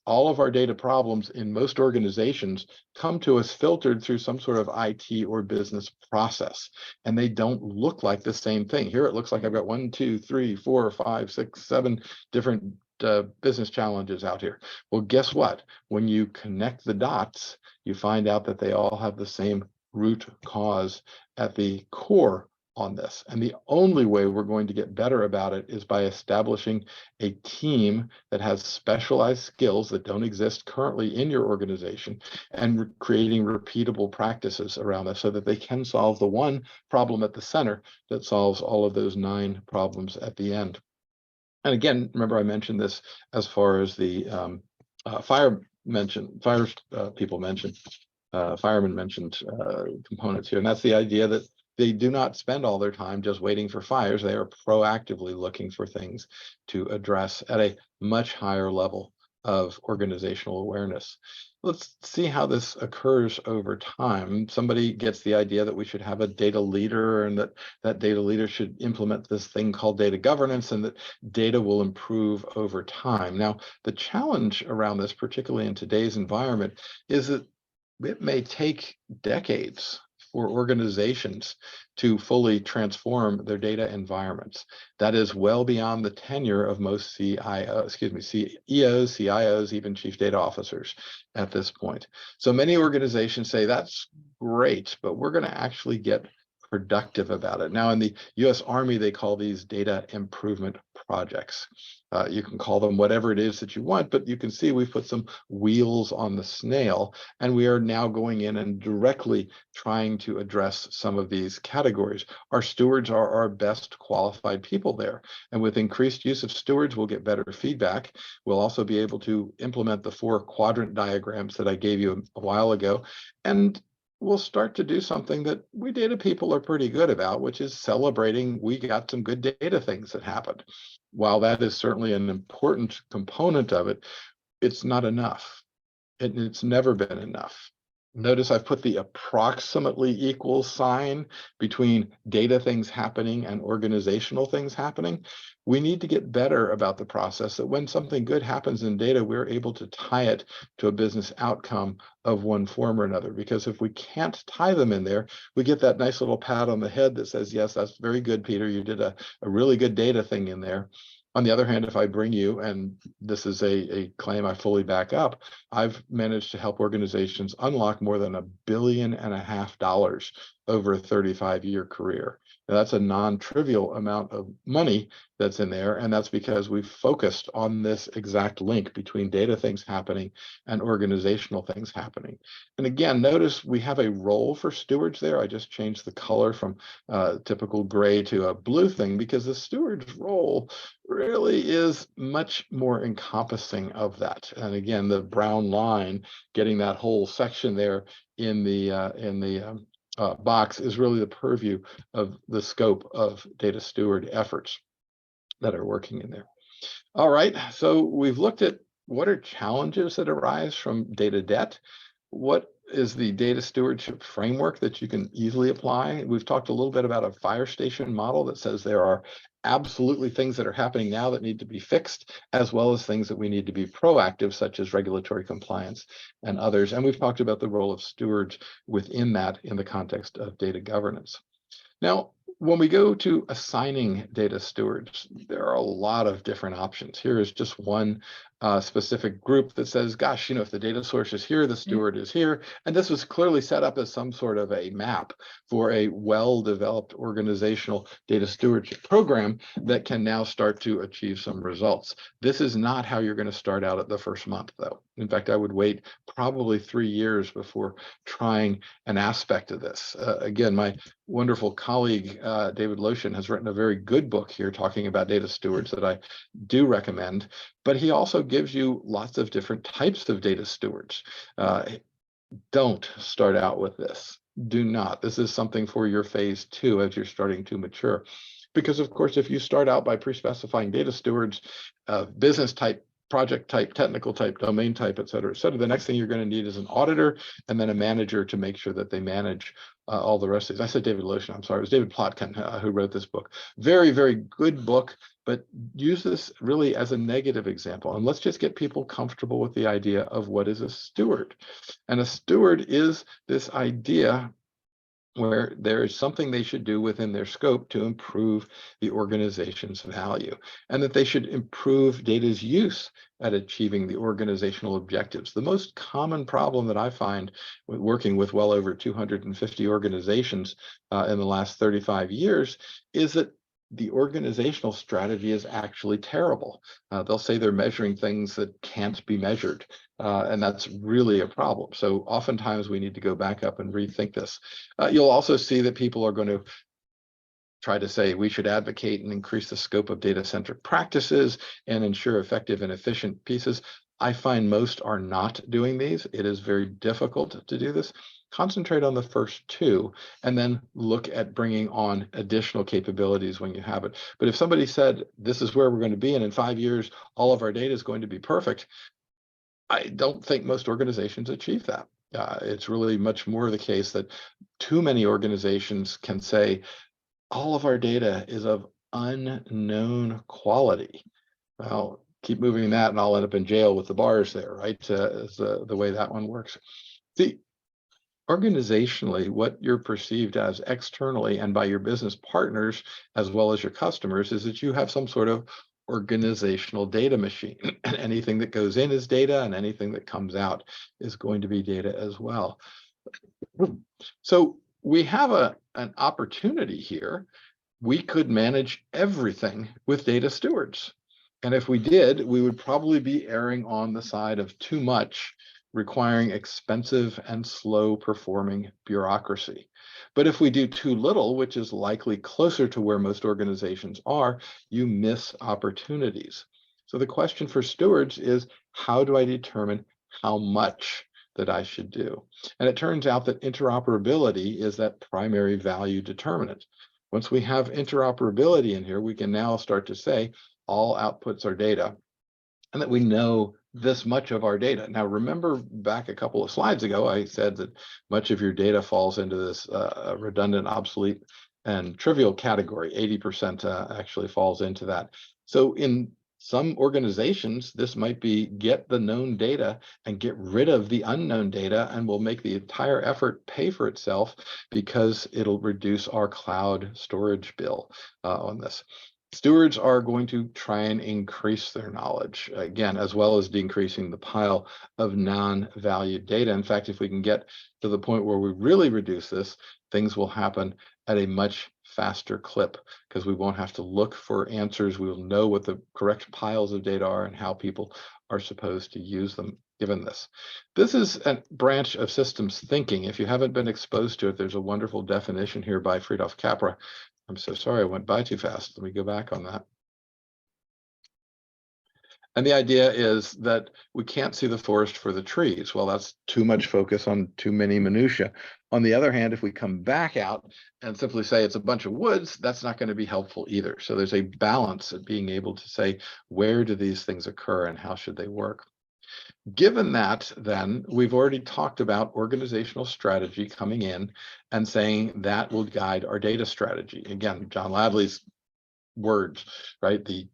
All of our data problems in most organizations come to us filtered through some sort of IT or business process, and they don't look like the same thing. Here it looks like I've got 1, 2, 3, 4, 5, 6, 7 different business challenges out here. Well, guess what? When you connect the dots, you find out that they all have the same root cause at the core on this. And the only way we're going to get better about it is by establishing a team that has specialized skills that don't exist currently in your organization, and creating repeatable practices around this so that they can solve the one problem at the center that solves all of those 9 problems at the end. And again, remember I mentioned this as far as the firemen mentioned components here, and that's the idea that they do not spend all their time just waiting for fires. They are proactively looking for things to address at a much higher level of organizational awareness. Let's see how this occurs over time. Somebody gets the idea that we should have a data leader, and that data leader should implement this thing called data governance, and that data will improve over time. Now, the challenge around this, particularly in today's environment, is that it may take decades for organizations to fully transform their data environments. That is well beyond the tenure of most CEOs, CIOs, even chief data officers at this point. So many organizations say that's great, but we're going to actually get productive about it. Now, in the US Army, they call these data improvement projects. You can call them whatever it is that you want, but you can see we've put some wheels on the snail, and we are now going in and directly trying to address some of these categories. Our stewards are our best qualified people there, and with increased use of stewards, we'll get better feedback. We'll also be able to implement the 4 quadrant diagrams that I gave you a while ago, and we'll start to do something that we data people are pretty good about, which is celebrating we got some good data things that happened. While that is certainly an important component of it, it's not enough. It's never been enough. Notice I've put the approximately equal sign between data things happening and organizational things happening. We need to get better about the process that when something good happens in data, we're able to tie it to a business outcome of one form or another. Because if we can't tie them in there, we get that nice little pat on the head that says, yes, that's very good, Peter. You did a really good data thing in there. On the other hand, if I bring you, and this is a claim I fully back up, I've managed to help organizations unlock more than $1.5 billion over a 35-year career. Now, that's a non-trivial amount of money that's in there, and that's because we've focused on this exact link between data things happening and organizational things happening. And again, notice we have a role for stewards there. I just changed the color from typical gray to a blue thing, because the steward's role really is much more encompassing of that. And again, the brown line, getting that whole section there in the box, is really the purview of the scope of data steward efforts that are working in there. All right, so we've looked at what are challenges that arise from data debt. What is the data stewardship framework that you can easily apply? We've talked a little bit about a fire station model that says there are absolutely things that are happening now that need to be fixed, as well as things that we need to be proactive, such as regulatory compliance and others. And we've talked about the role of stewards within that in the context of data governance. Now, when we go to assigning data stewards, there are a lot of different options. Here is just one specific group that says, gosh, if the data source is here, the steward is here. And this was clearly set up as some sort of a map for a well-developed organizational data stewardship program that can now start to achieve some results. This is not how you're going to start out at the first month, though. In fact, I would wait probably 3 years before trying an aspect of this. Again, my wonderful colleague, David Lotion, has written a very good book here talking about data stewards that I do recommend, but he also gives you lots of different types of data stewards. Don't start out with this. Do not. This is something for your phase 2 as you're starting to mature. Because of course, if you start out by pre-specifying data stewards, business type, project type, technical type, domain type, et cetera, the next thing you're going to need is an auditor and then a manager to make sure that they manage all the rest of these. I said David Lotion, I'm sorry, it was David Plotkin who wrote this book. Very, very good book, but use this really as a negative example. And let's just get people comfortable with the idea of what is a steward. And a steward is this idea where there is something they should do within their scope to improve the organization's value, and that they should improve data's use at achieving the organizational objectives. The most common problem that I find with working with well over 250 organizations in the last 35 years is that the organizational strategy is actually terrible. They'll say they're measuring things that can't be measured, and that's really a problem. So oftentimes we need to go back up and rethink this. You'll also see that people are going to try to say we should advocate and increase the scope of data-centric practices and ensure effective and efficient pieces. I find most are not doing these. It is very difficult to do this. Concentrate on the first two, and then look at bringing on additional capabilities when you have it. But if somebody said, this is where we're going to be, and in 5 years, all of our data is going to be perfect, I don't think most organizations achieve that. It's really much more the case that too many organizations can say, all of our data is of unknown quality. Well, keep moving that and I'll end up in jail with the bars there, right? Is the way that one works. See, organizationally, what you're perceived as externally and by your business partners, as well as your customers, is that you have some sort of organizational data machine. And anything that goes in is data, and anything that comes out is going to be data as well. So we have an opportunity here. We could manage everything with data stewards. And if we did, we would probably be erring on the side of too much, requiring expensive and slow performing bureaucracy. But if we do too little, which is likely closer to where most organizations are, you miss opportunities. So the question for stewards is, how do I determine how much that I should do? And it turns out that interoperability is that primary value determinant. Once we have interoperability in here, we can now start to say all outputs are data, and that we know this much of our data. Now, remember back a couple of slides ago, I said that much of your data falls into this redundant, obsolete, and trivial category. 80% actually falls into that. So in some organizations, this might be get the known data and get rid of the unknown data, and we'll make the entire effort pay for itself because it'll reduce our cloud storage bill on this. Stewards are going to try and increase their knowledge, again, as well as decreasing the pile of non-valued data. In fact, if we can get to the point where we really reduce this, things will happen at a much faster clip, because we won't have to look for answers. We will know what the correct piles of data are and how people are supposed to use them given this. This is a branch of systems thinking. If you haven't been exposed to it, there's a wonderful definition here by Friedhof Capra. I'm so sorry, I went by too fast. Let me go back on that. And the idea is that we can't see the forest for the trees. Well, that's too much focus on too many minutiae. On the other hand, if we come back out and simply say it's a bunch of woods, that's not going to be helpful either. So there's a balance of being able to say, where do these things occur and how should they work? Given that, then, we've already talked about organizational strategy coming in and saying that will guide our data strategy. Again, John Lavley's words, right? The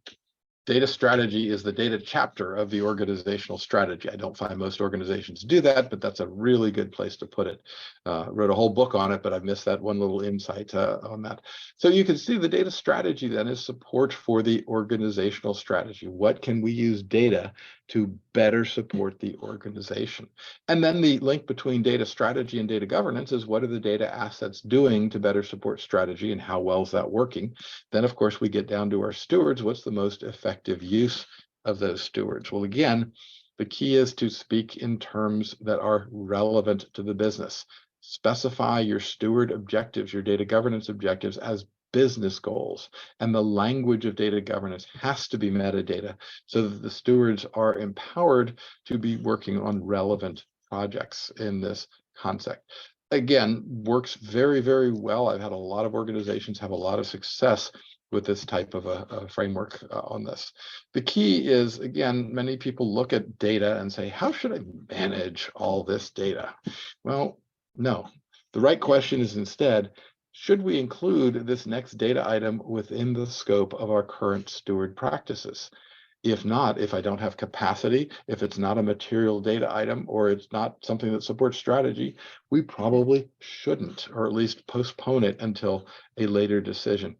data strategy is the data chapter of the organizational strategy. I don't find most organizations do that, but that's a really good place to put it. Wrote a whole book on it, but I missed that one little insight on that. So you can see the data strategy then is support for the organizational strategy. What can we use data to better support the organization? And then the link between data strategy and data governance is, what are the data assets doing to better support strategy, and how well is that working? Then, of course, we get down to our stewards. What's the most effective use of those stewards? Well, again, the key is to speak in terms that are relevant to the business. Specify your steward objectives, your data governance objectives, as business goals, and the language of data governance has to be metadata so that the stewards are empowered to be working on relevant projects in this concept. Again, works very, very well. I've had a lot of organizations have a lot of success with this type of a framework on this. The key is, again, many people look at data and say, how should I manage all this data? Well, no. The right question is instead, should we include this next data item within the scope of our current steward practices? If not, if I don't have capacity, if it's not a material data item, or it's not something that supports strategy, we probably shouldn't, or at least postpone it until a later decision.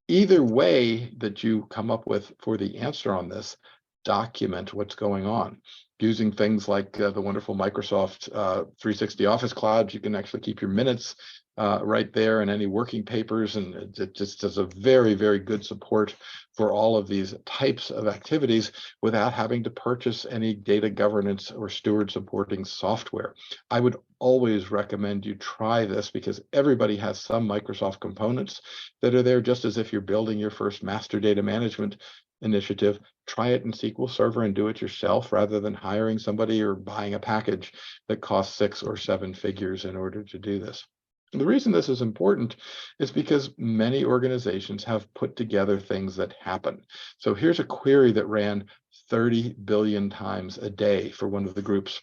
Either way that you come up with for the answer on this, document what's going on. Using things like the wonderful Microsoft 360 Office Cloud, you can actually keep your minutes right there and any working papers, and it just does a very, very good support for all of these types of activities without having to purchase any data governance or steward supporting software. I would always recommend you try this because everybody has some Microsoft components that are there, just as if you're building your first master data management initiative. Try it in SQL Server and do it yourself rather than hiring somebody or buying a package that costs 6 or 7 figures in order to do this. And the reason this is important is because many organizations have put together things that happen. So here's a query that ran 30 billion times a day for one of the groups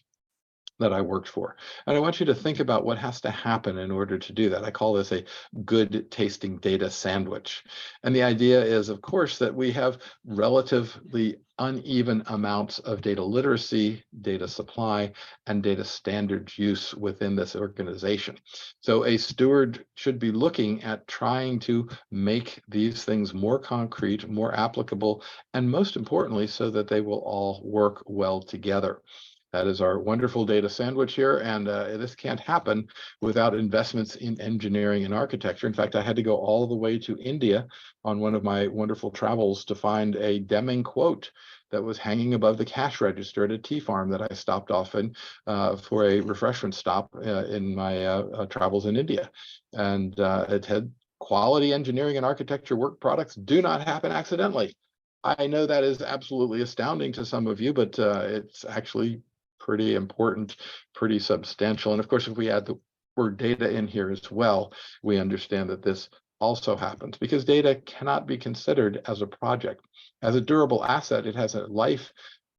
that I worked for. And I want you to think about what has to happen in order to do that. I call this a good tasting data sandwich. And the idea is, of course, that we have relatively uneven amounts of data literacy, data supply, and data standards use within this organization. So a steward should be looking at trying to make these things more concrete, more applicable, and most importantly, so that they will all work well together. That is our wonderful data sandwich here, and this can't happen without investments in engineering and architecture. In fact, I had to go all the way to India on one of my wonderful travels to find a Deming quote that was hanging above the cash register at a tea farm that I stopped off in for a refreshment stop in my travels in India. And it had, quality engineering and architecture work products do not happen accidentally. I know that is absolutely astounding to some of you, but it's actually pretty important, pretty substantial. And of course, if we add the word data in here as well, we understand that this also happens because data cannot be considered as a project. As a durable asset, it has a life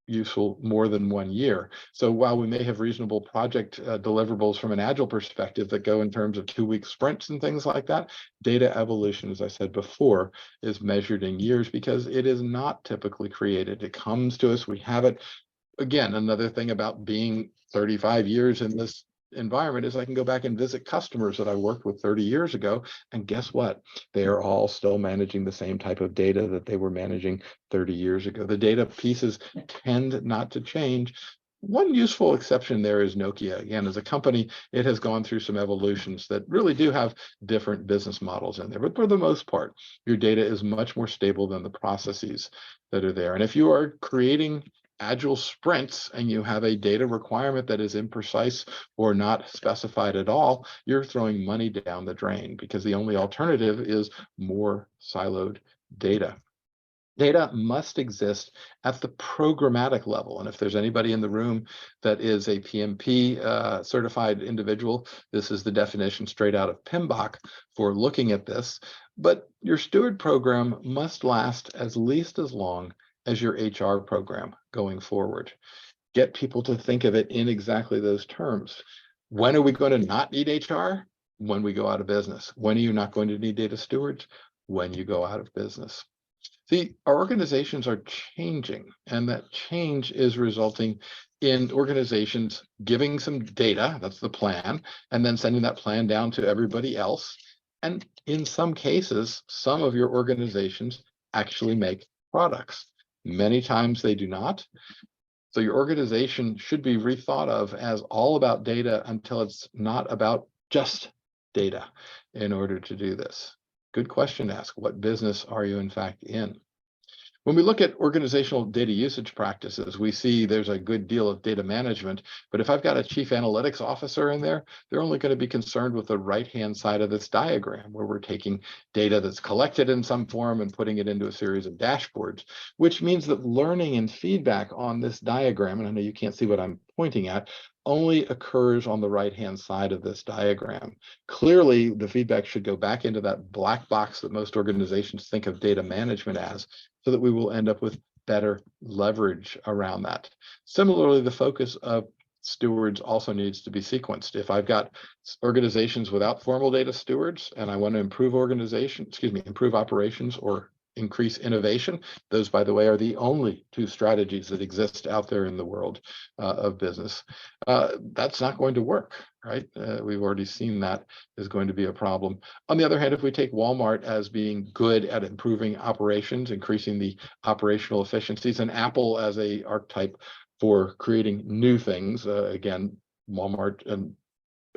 useful more than 1 year. So while we may have reasonable project deliverables from an agile perspective that go in terms of 2-week sprints and things like that, data evolution, as I said before, is measured in years because it is not typically created. It comes to us, we have it. Again, another thing about being 35 years in this environment is I can go back and visit customers that I worked with 30 years ago, and guess what? They are all still managing the same type of data that they were managing 30 years ago. The data pieces tend not to change. One useful exception there is Nokia. Again, as a company, it has gone through some evolutions that really do have different business models in there. But for the most part, your data is much more stable than the processes that are there. And if you are creating agile sprints and you have a data requirement that is imprecise or not specified at all, you're throwing money down the drain because the only alternative is more siloed data. Data must exist at the programmatic level. And if there's anybody in the room that is a PMP certified individual, this is the definition straight out of PMBOK for looking at this. But your steward program must last at least as long as your HR program going forward. Get people to think of it in exactly those terms. When are we going to not need HR? When we go out of business. When are you not going to need data stewards? When you go out of business. See, our organizations are changing, and that change is resulting in organizations giving some data, that's the plan, and then sending that plan down to everybody else. And in some cases, some of your organizations actually make products. Many times they do not. So your organization should be rethought of as all about data until it's not about just data in order to do this. Good question to ask. What business are you in fact in? When we look at organizational data usage practices, we see there's a good deal of data management, but if I've got a chief analytics officer in there, they're only going to be concerned with the right-hand side of this diagram where we're taking data that's collected in some form and putting it into a series of dashboards, which means that learning and feedback on this diagram, and I know you can't see what I'm pointing at, only occurs on the right-hand side of this diagram. Clearly, the feedback should go back into that black box that most organizations think of data management as, so that we will end up with better leverage around that. Similarly, the focus of stewards also needs to be sequenced. If I've got organizations without formal data stewards and I want to improve operations or increase innovation. Those, by the way, are the only two strategies that exist out there in the world of business. That's not going to work, right? We've already seen that is going to be a problem. On the other hand, if we take Walmart as being good at improving operations, increasing the operational efficiencies, and Apple as a archetype for creating new things, again, Walmart and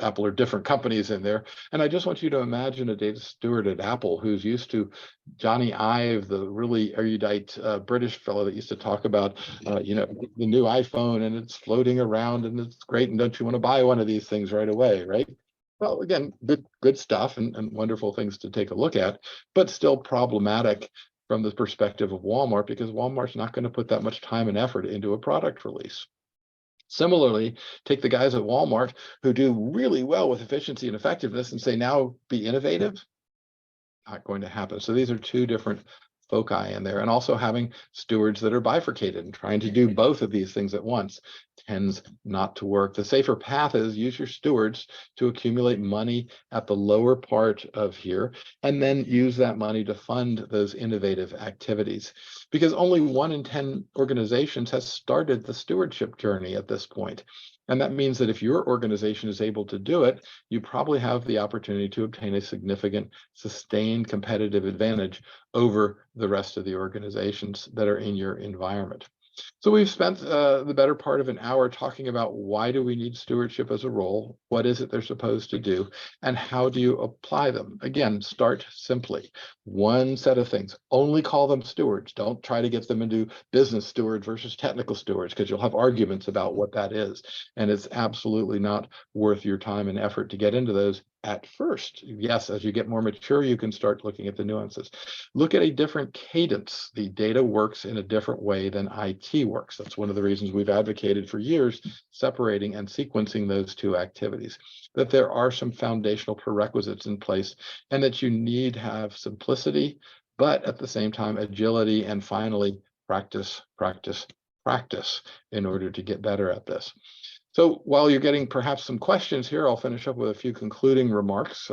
Apple are different companies in there. And I just want you to imagine a data steward at Apple who's used to Johnny Ive, the really erudite British fellow that used to talk about, the new iPhone and it's floating around and it's great. And don't you want to buy one of these things right away, right? Well, again, good stuff and wonderful things to take a look at, but still problematic from the perspective of Walmart, because Walmart's not going to put that much time and effort into a product release. Similarly, take the guys at Walmart who do really well with efficiency and effectiveness and say, now be innovative. Not going to happen. So these are two different foci in there, and also having stewards that are bifurcated and trying to do both of these things at once tends not to work. The safer path is use your stewards to accumulate money at the lower part of here, and then use that money to fund those innovative activities. Because only 1 in 10 organizations has started the stewardship journey at this point. And that means that if your organization is able to do it, you probably have the opportunity to obtain a significant, sustained competitive advantage over the rest of the organizations that are in your environment. So we've spent the better part of an hour talking about why do we need stewardship as a role, what is it they're supposed to do, and how do you apply them? Again, start simply. One set of things. Only call them stewards. Don't try to get them into business stewards versus technical stewards, because you'll have arguments about what that is. And it's absolutely not worth your time and effort to get into those at first. Yes, as you get more mature, you can start looking at the nuances. Look at a different cadence. The data works in a different way than IT works. That's one of the reasons we've advocated for years, separating and sequencing those two activities, that there are some foundational prerequisites in place, and that you need to have simplicity, but at the same time, agility, and finally, practice, practice, practice in order to get better at this. So while you're getting perhaps some questions here, I'll finish up with a few concluding remarks,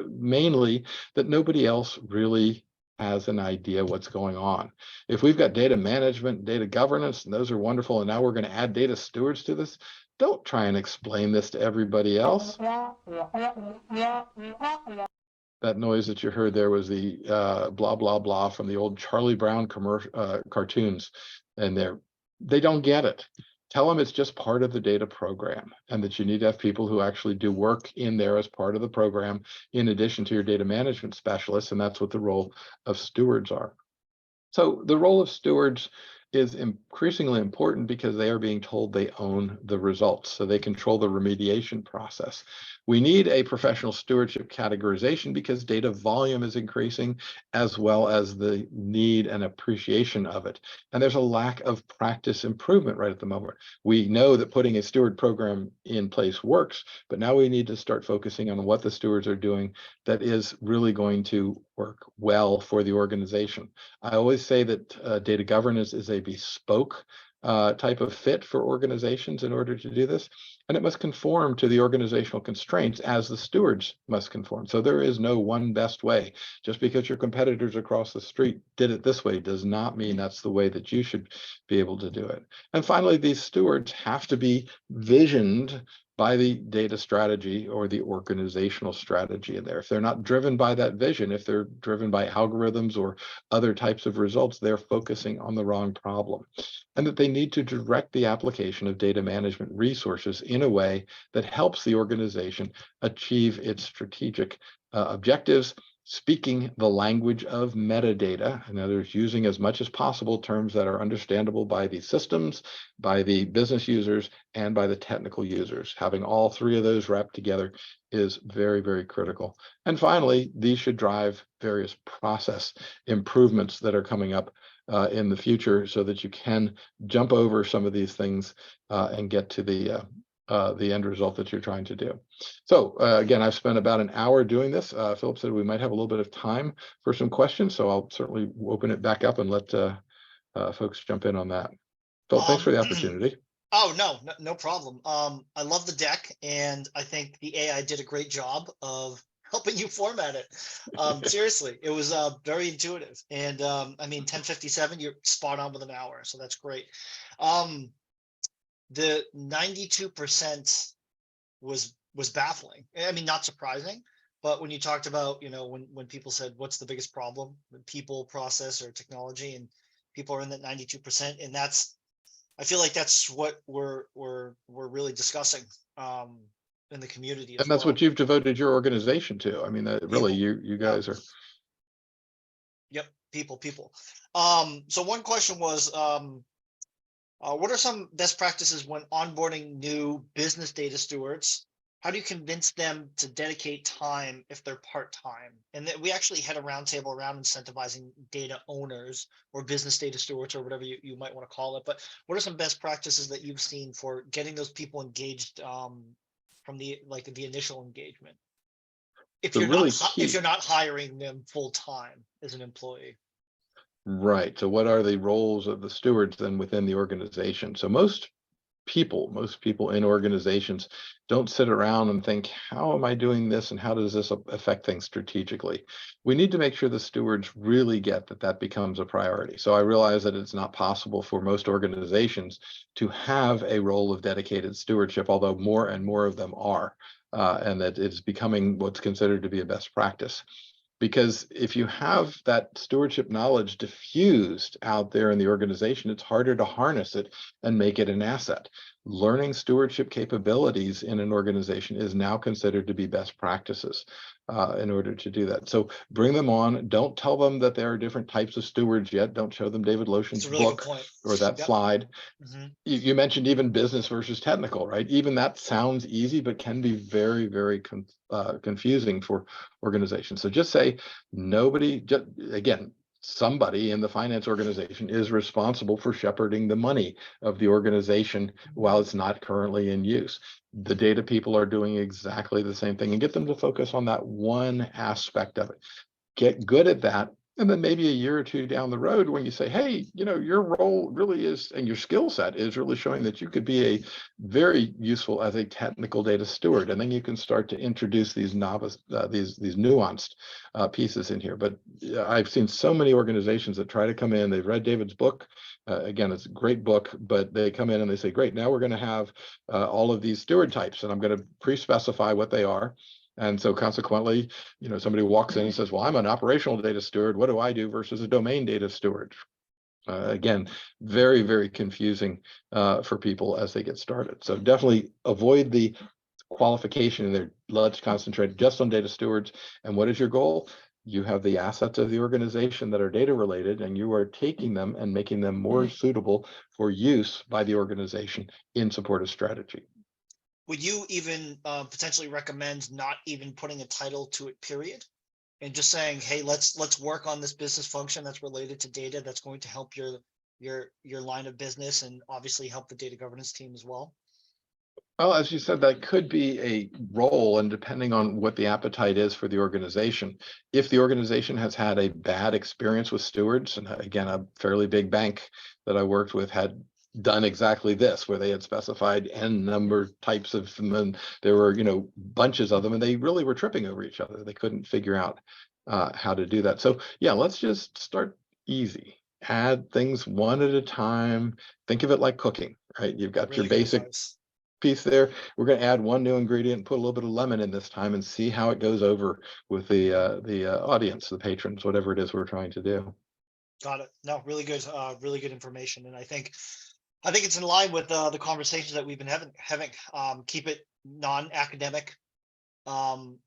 mainly that nobody else really has an idea what's going on. If we've got data management, data governance, and those are wonderful, and now we're going to add data stewards to this, don't try and explain this to everybody else. That noise that you heard there was the blah, blah, blah from the old Charlie Brown cartoons, and they don't get it. Tell them it's just part of the data program, and that you need to have people who actually do work in there as part of the program, in addition to your data management specialists, and that's what the role of stewards are. So the role of stewards is increasingly important because they are being told they own the results, so they control the remediation process. We need a professional stewardship categorization because data volume is increasing, as well as the need and appreciation of it. And there's a lack of practice improvement right at the moment. We know that putting a steward program in place works, but now we need to start focusing on what the stewards are doing that is really going to work well for the organization. I always say that data governance is a bespoke type of fit for organizations in order to do this, and it must conform to the organizational constraints as the stewards must conform. So there is no one best way. Just because your competitors across the street did it this way does not mean that's the way that you should be able to do it. And finally, these stewards have to be visioned by the data strategy or the organizational strategy in there. If they're not driven by that vision, if they're driven by algorithms or other types of results, they're focusing on the wrong problem. And that they need to direct the application of data management resources in a way that helps the organization achieve its strategic objectives, speaking the language of metadata. In other words, using as much as possible terms that are understandable by the systems, by the business users, and by the technical users. Having all three of those wrapped together is very, very critical. And finally, these should drive various process improvements that are coming up in the future, so that you can jump over some of these things and get to the end result that you're trying to do. So again, I've spent about an hour doing this. Philip said we might have a little bit of time for some questions, so I'll certainly open it back up and let folks jump in on that. Philip, thanks for the opportunity. Oh, no problem. I love the deck, and I think the AI did a great job of helping you format it. Seriously, it was very intuitive. And I mean, 10:57, you're spot on with an hour. So that's great. The 92% was baffling. I mean, not surprising, but when you talked about, when people said, what's the biggest problem? People, process, or technology, and people are in that 92%. And I feel like that's what we're really discussing in the community as And that's well. what you've devoted your organization to. I mean, really, you guys are. Yep, people. So one question was, what are some best practices when onboarding new business data stewards? How do you convince them to dedicate time if they're part-time? And we actually had a roundtable around incentivizing data owners or business data stewards, or whatever you might want to call it. But what are some best practices that you've seen for getting those people engaged from the initial engagement? If The you're really not hiring them full-time as an employee. Right. So what are the roles of the stewards then within the organization? So most people in organizations don't sit around and think, how am I doing this and how does this affect things strategically? We need to make sure the stewards really get that becomes a priority. So I realize that it's not possible for most organizations to have a role of dedicated stewardship, although more and more of them are, and that it's becoming what's considered to be a best practice. Because if you have that stewardship knowledge diffused out there in the organization, it's harder to harness it and make it an asset. Learning stewardship capabilities in an organization is now considered to be best practices in order to do that. So bring them on. Don't tell them that there are different types of stewards yet. Don't show them David Lotion's book or that slide. Mm-hmm. You mentioned even business versus technical, right? Even that sounds easy, but can be very, very confusing for organizations. So just say somebody in the finance organization is responsible for shepherding the money of the organization while it's not currently in use. The data people are doing exactly the same thing, and get them to focus on that one aspect of it. Get good at that. And then maybe a year or two down the road, when you say, hey, your role really is, and your skill set is really showing that you could be a very useful as a technical data steward. And then you can start to introduce these these nuanced pieces in here. But I've seen so many organizations that try to come in, they've read David's book. Again, it's a great book, but they come in and they say, great, now we're going to have all of these steward types, and I'm going to pre-specify what they are. And so consequently, somebody walks in and says, well, I'm an operational data steward. What do I do versus a domain data steward? Again, very, very confusing for people as they get started. So definitely avoid the qualification in there. Let's concentrate just on data stewards. And what is your goal? You have the assets of the organization that are data related, and you are taking them and making them more suitable for use by the organization in support of strategy. Would you even potentially recommend not even putting a title to it, period? And just saying, hey, let's work on this business function that's related to data that's going to help your line of business, and obviously help the data governance team as well? Well, as you said, that could be a role, and depending on what the appetite is for the organization. If the organization has had a bad experience with stewards, and again, a fairly big bank that I worked with had done exactly this, where they had specified n number types of them, and there were bunches of them, and they really were tripping over each other. They couldn't figure out how to do that. So yeah, let's just start easy. Add things one at a time. Think of it like cooking, right? You've got your basic piece there. We're going to add one new ingredient and put a little bit of lemon in this time and see how it goes over with the audience, the patrons, whatever it is we're trying to do. Got it. No, really good information. And I think it's in line with the conversations that we've been having. Keep it non-academic,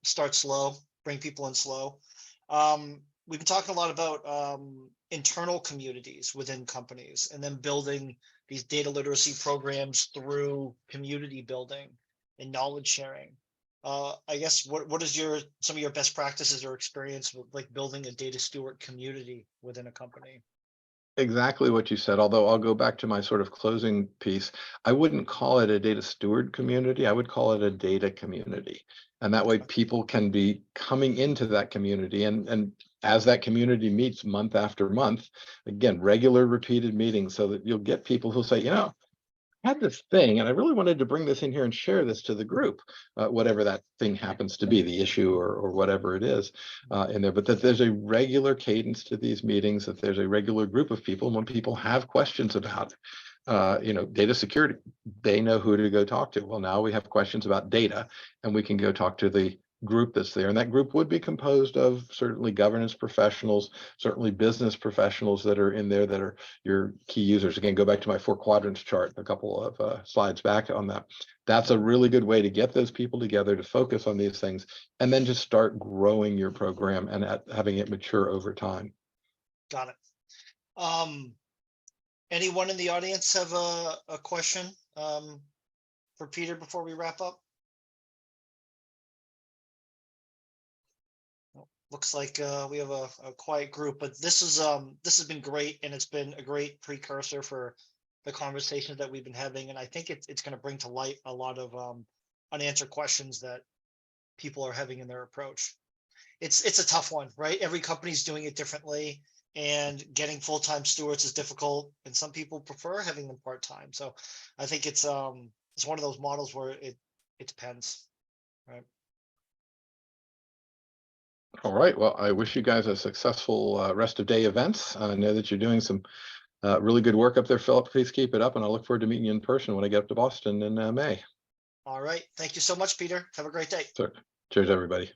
start slow, bring people in slow. We've been talking a lot about internal communities within companies, and then building these data literacy programs through community building and knowledge sharing. I guess what is some of your best practices or experience with building a data steward community within a company? Exactly what you said, although I'll go back to my sort of closing piece. I wouldn't call it a data steward community. I would call it a data community. And that way people can be coming into that community, and as that community meets month after month, again, regular repeated meetings, so that you'll get people who'll say, had this thing, and I really wanted to bring this in here and share this to the group, whatever that thing happens to be, the issue or whatever it is in there, but that there's a regular cadence to these meetings, that there's a regular group of people. When people have questions about data security, they know who to go talk to. Well, now we have questions about data, and we can go talk to the group that's there. And that group would be composed of certainly governance professionals, certainly business professionals that are in there that are your key users. Again, go back to my 4 quadrants chart a couple of slides back on that. That's a really good way to get those people together to focus on these things, and then just start growing your program and having it mature over time. Got it. Anyone in the audience have a question for Peter before we wrap up? Looks like we have a quiet group, but this has been great, and it's been a great precursor for the conversations that we've been having, and I think it's going to bring to light a lot of unanswered questions that people are having in their approach. It's a tough one, right? Every company's doing it differently, and getting full-time stewards is difficult, and some people prefer having them part-time. So I think it's one of those models where it depends, right? All right. Well, I wish you guys a successful rest of day events. I know that you're doing some really good work up there, Philip. Please keep it up, and I look forward to meeting you in person when I get up to Boston in May. All right. Thank you so much, Peter. Have a great day. So, cheers, everybody.